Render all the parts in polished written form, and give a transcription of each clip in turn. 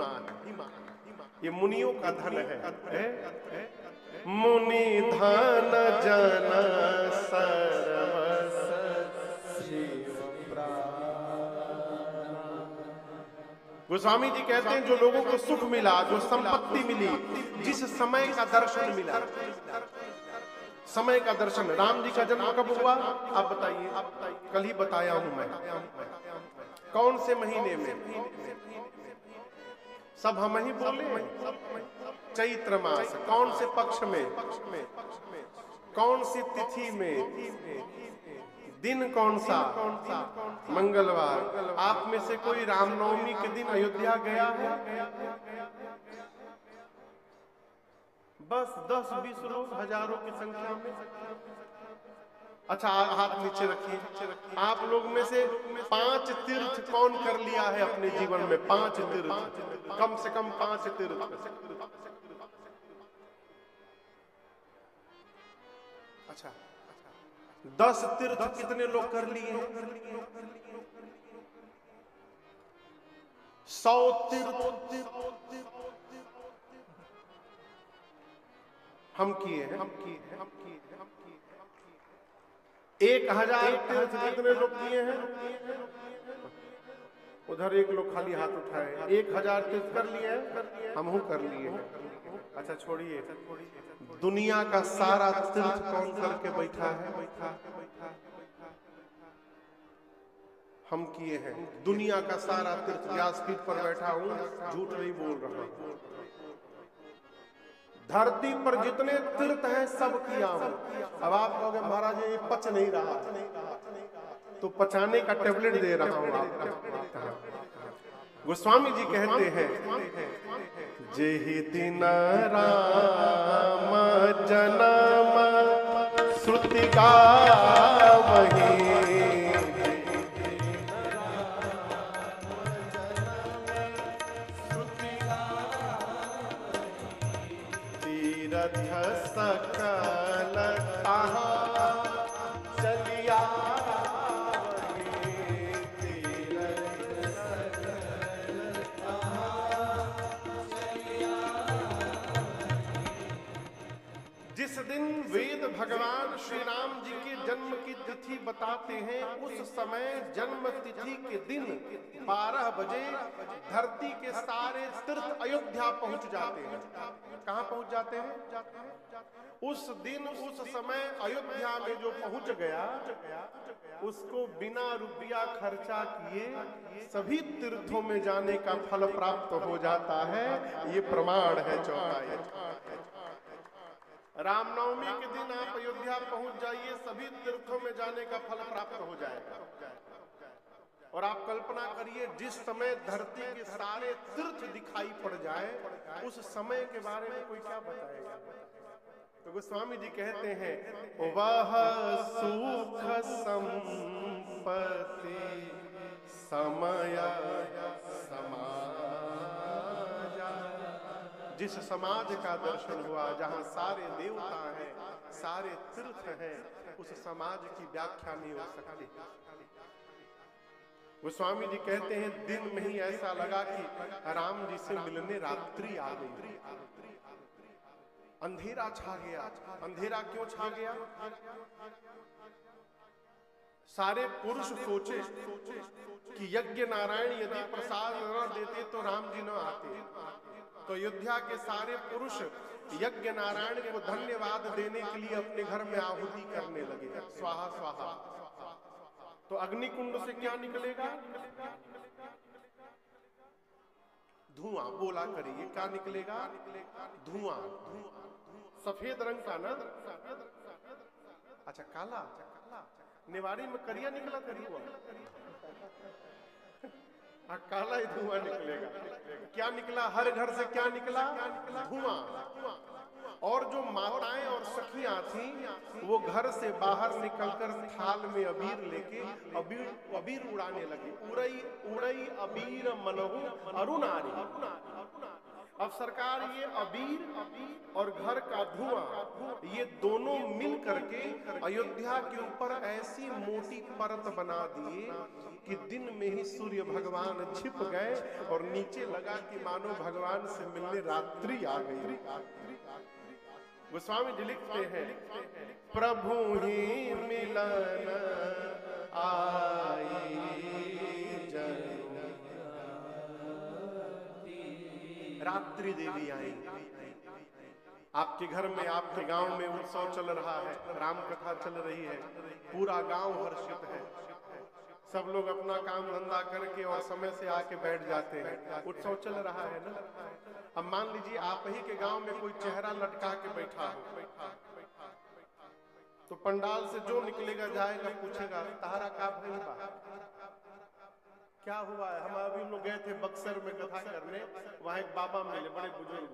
अभिमान। ये मुनियों का धन है। मुनि धन जन सर्वस शिव प्राण। गोस्वामी जी कहते हैं जो लोगों को सुख मिला, जो संपत्ति मिली, जिस समय का दर्शन मिला, समय का दर्शन। राम जी का जन्म कब हुआ आप बताइए? कल ही बताया हूं मैं। कौन से महीने में? सब हम ही बोले, चैत्र मास। कौन से पक्ष में? कौन सी तिथि में? दिन कौन सा? मंगलवार। आप में से कोई रामनवमी के दिन अयोध्या गया है? बस 10-20 लोग, हजारों की संख्या में। अच्छा, हाथ नीचे रखिए। आप लोग में से 5 तीर्थ कौन कर लिया है अपने जीवन में? 5 तीर्थ, कम से कम 5 तीर्थ। अच्छा, 10 तीर्थ कितने लोग कर लिए हैं? 100 तीर्थ हम किए हैं। 1000 तीर्थ कितने लोग किए हैं? उधर एक लोग खाली हाथ उठाए। 1000 तीर्थ कर लिए हैं, हम कर लिए हैं। अच्छा छोड़िए, दुनिया का सारा तीर्थ कौन करके बैठा है? हम किए हैं। दुनिया का सारा तीर्थ। व्यासपीठ पर बैठा हूं, झूठ नहीं बोल रहा। धरती पर जितने तीर्थ हैं सब किया हूं। अब आप कहोगे महाराज ये पच नहीं रहा, तो पचाने का टेबलेट दे रहा हूं आपको। गोस्वामी जी कहते हैं जेहि दिन राम जन्म श्रुति गावहि, सकल चलिया जिस दिन वेद भगवान श्री राम जी के जन्म की तिथि बताते हैं, उस समय जन्म तिथि के दिन 12 बजे धरती के सारे तीर्थ अयोध्या पहुंच जाते हैं। कहां पहुंच जाते हैं? उस दिन उस समय अयोध्या में जो पहुंच गया, उसको बिना रुपया खर्चा किए सभी तीर्थों में जाने का फल प्राप्त हो जाता है। ये प्रमाण है चौपाई। रामनवमी के दिन आप अयोध्या पहुंच जाइए, सभी तीर्थों में जाने का फल प्राप्त हो जाएगा। और आप कल्पना करिए, जिस समय धरती के सारे तीर्थ दिखाई पड़ जाए, उस समय के बारे में कोई क्या बताएगा? तो गोस्वामी जी कहते हैं वह सुख संपत्ति समय जिस समाज का दर्शन हुआ, जहां सारे देवता हैं, सारे तीर्थ हैं, उस समाज की व्याख्या नहीं हो सकती। गोस्वामी जी कहते हैं दिन में ही ऐसा लगा कि राम जी से मिलने रात्रि आ गई, अंधेरा छा गया। अंधेरा क्यों छा गया? सारे पुरुष सोचे कि यज्ञ नारायण यदि प्रसाद न देते तो राम जी न आते। तो अयोध्या के सारे पुरुष यज्ञ नारायण को धन्यवाद देने के लिए अपने घर में आहुति करने लगे, स्वाहा स्वाहा। तो अग्निकुंड से क्या निकलेगा? धुआं। बोला करिए, क्या निकलेगा? धुआं। सफेद रंग का ना? अच्छा, काला। निवाड़ी में करिया निकला करिया, काला ही धुआं निकलेगा। क्या निकला? हर घर से क्या निकला? धुआं। और जो माताएं और सखियां थी, वो घर से बाहर निकलकर थाल में अबीर लेके अबीर उड़ाने लगी। उड़ई उड़ई अबीर मनहु अरुणारी। अब सरकार ये अबीर और घर का धुआं ये दोनों मिल करके अयोध्या के ऊपर ऐसी मोटी परत बना दिए कि दिन में ही सूर्य भगवान छिप गए और नीचे लगा कि मानो भगवान से मिलने रात्रि आ गई। गोस्वामी जी लिखते हैं, प्रभु ही मिलन आई रात्रि देवी आई। आपके घर में, आपके गांव में उत्सव चल रहा है, राम कथा चल रही है, पूरा गांव हर्षित है, सब लोग अपना काम धंधा करके और समय से आके बैठ जाते हैं, उत्सव चल रहा है ना। अब मान लीजिए आप ही के गांव में कोई चेहरा लटका के बैठा हो, तो पंडाल से जो निकलेगा जाएगा पूछेगा तारा का भइल बा, क्या हुआ है। हम अभी लोग गए थे बक्सर में कथा करने, वहां एक बाबा मिले, बड़े बुजुर्ग,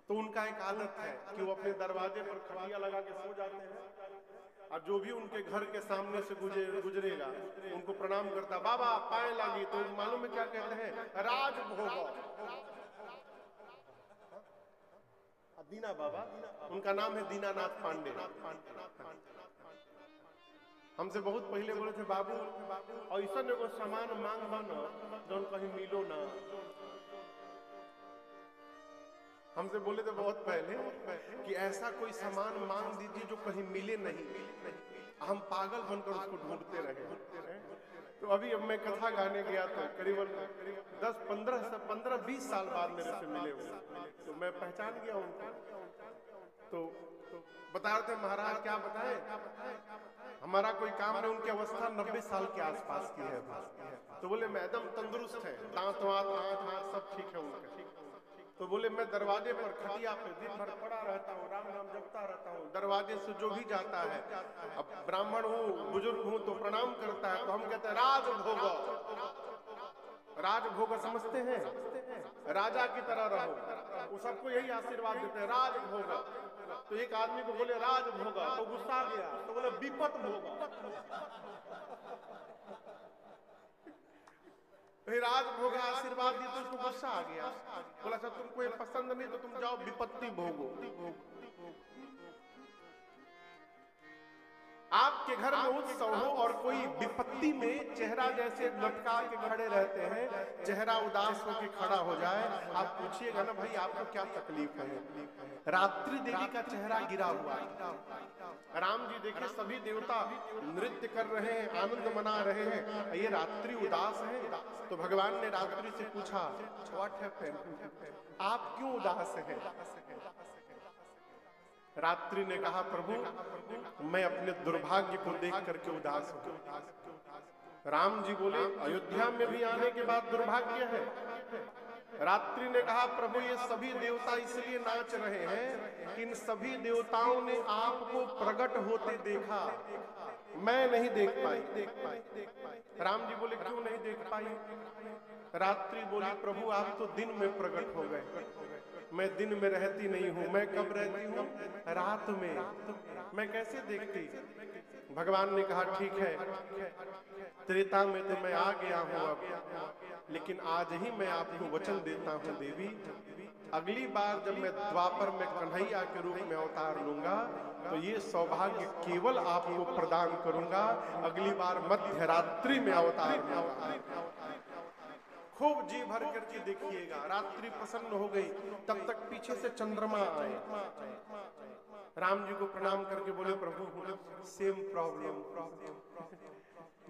तो उनका एक आदत है कि वो अपने दरवाजे पर खटिया लगा के सो जाते हैं और जो भी उनके घर के सामने से गुजरेगा उनको प्रणाम करता, बाबा पाए लगी, तो मालूम है क्या कहते हैं, राजभोग। दीना बाबा, उनका नाम है दीनानाथ पांडे। हमसे बहुत पहले बोले थे, बाबू ऐसा एगो सामान मांग न जो कहीं मिलो ना। हमसे बोले थे बहुत पहले कि ऐसा कोई सामान मांग दीजिए जो कहीं मिले नहीं, हम पागल बनकर उसको ढूंढते रहे। तो अभी अब मैं कथा गाने गया था, करीबन 10-15-20 साल बाद मेरे से मिले हुए, तो मैं पहचान गया उनको। तो बता रहे थे, महाराज क्या बताएं, हमारा कोई काम नहीं। उनकी अवस्था 90 साल के आसपास की है। तो बोले मैं एकदम तंदुरुस्त है, दांत वात हाथ सब ठीक है उनका। तो बोले मैं दरवाजे पर खटिया पे दिन भर पड़ा रहता हूँ, राम नाम जपता रहता हूँ, दरवाजे से जो भी जाता है, अब ब्राह्मण हूँ, बुजुर्ग हूँ, तो प्रणाम करता है, तो हम कहते हैं राजभोग। राजभोग समझते हैं, राजा की तरह रहो, वो सबको यही आशीर्वाद देते हैं, राजभोग। तो एक आदमी को बोले राजभोग, तो गुस्सा गया, तो बोले विपत भोग। राजभोग आशीर्वाद दी तो उसको गुस्सा आ गया, बोला सर तुमको ये पसंद नहीं तो तुम जाओ विपत्ति भोगो। आपके घर में उत्सव हो और कोई विपत्ति में चेहरा जैसे लटका के खड़े रहते हैं, चेहरा उदास होकर खड़ा हो जाए, आप पूछिएगा ना भाई आपको क्या तकलीफ है। रात्रि देवी का चेहरा गिरा हुआ है। राम जी देखिए सभी देवता नृत्य कर रहे हैं, आनंद मना रहे हैं, ये रात्रि उदास है। तो भगवान ने रात्रि से पूछा, व्हाट हैपेंड, आप क्यों उदास हैं। रात्रि ने कहा, प्रभु मैं अपने दुर्भाग्य को देख करके उदास हूं। राम जी बोले, अयोध्या में भी आने के बाद दुर्भाग्य है। रात्रि ने कहा, प्रभु ये सभी देवता इसलिए नाच रहे हैं कि इन सभी देवताओं ने आपको प्रकट होते देखा, मैं नहीं देख पाई। राम जी बोले, क्यों नहीं देख पाई। रात्रि बोली, प्रभु आप तो दिन में प्रकट हो गए, मैं दिन में रहती नहीं हूं, मैं कब रहती हूं, रात में, मैं कैसे देखती। भगवान ने कहा, ठीक है त्रेता में तो मैं आ गया हूं अब, लेकिन आज ही मैं आपको वचन देता हूं देवी, अगली बार जब मैं द्वापर में कन्हैया के रूप में अवतार लूंगा तो ये सौभाग्य केवल आपको प्रदान करूंगा, अगली बार मध्य रात्रि में अवतार लूंगा। खूब जी भर करके देखिएगा। रात्रि प्रसन्न हो गई, तब तक पीछे से चंद्रमा आए। राम जी को प्रणाम करके बोले, प्रभु सेम प्रॉब्लम,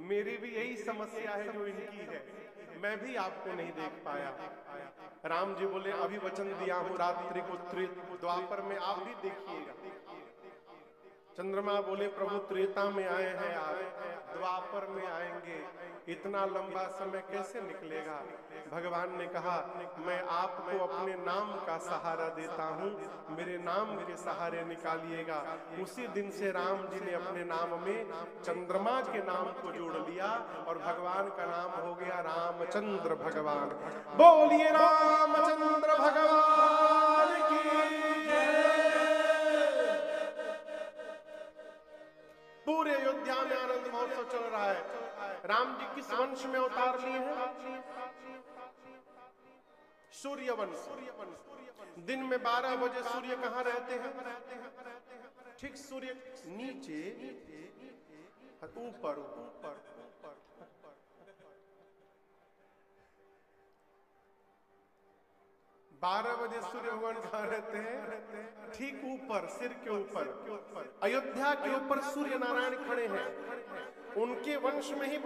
मेरी भी यही समस्या है जो इनकी है, मैं भी आपको नहीं देख पाया। राम जी बोले, अभी वचन दिया हूं रात्रि को द्वापर में आप भी देखिएगा। चंद्रमा बोले, प्रभु त्रेता में आए हैं आप, द्वापर में आएंगे, इतना लंबा समय कैसे निकलेगा। भगवान ने कहा, मैं आपको अपने नाम का सहारा देता हूँ, मेरे नाम के सहारे निकालिएगा। उसी दिन से राम जी ने अपने नाम में चंद्रमा के नाम को जोड़ लिया और भगवान का नाम हो गया रामचंद्र भगवान। बोलिए रामचंद्र भगवान की। पूरे अयोध्या में आनंद महोत्सव चल रहा है। राम जी किस वंश में अवतार लिए हैं? सूर्यवंश। दिन में 12 बजे सूर्य कहाँ रहते हैं? ठीक सूर्य नीचे ऊपर ऊपर 12 बजे सूर्य भगवान कहाँ रहते हैं? ठीक ऊपर, सिर के ऊपर। अयोध्या के ऊपर सूर्य नारायण खड़े हैं। उनके वंश में ही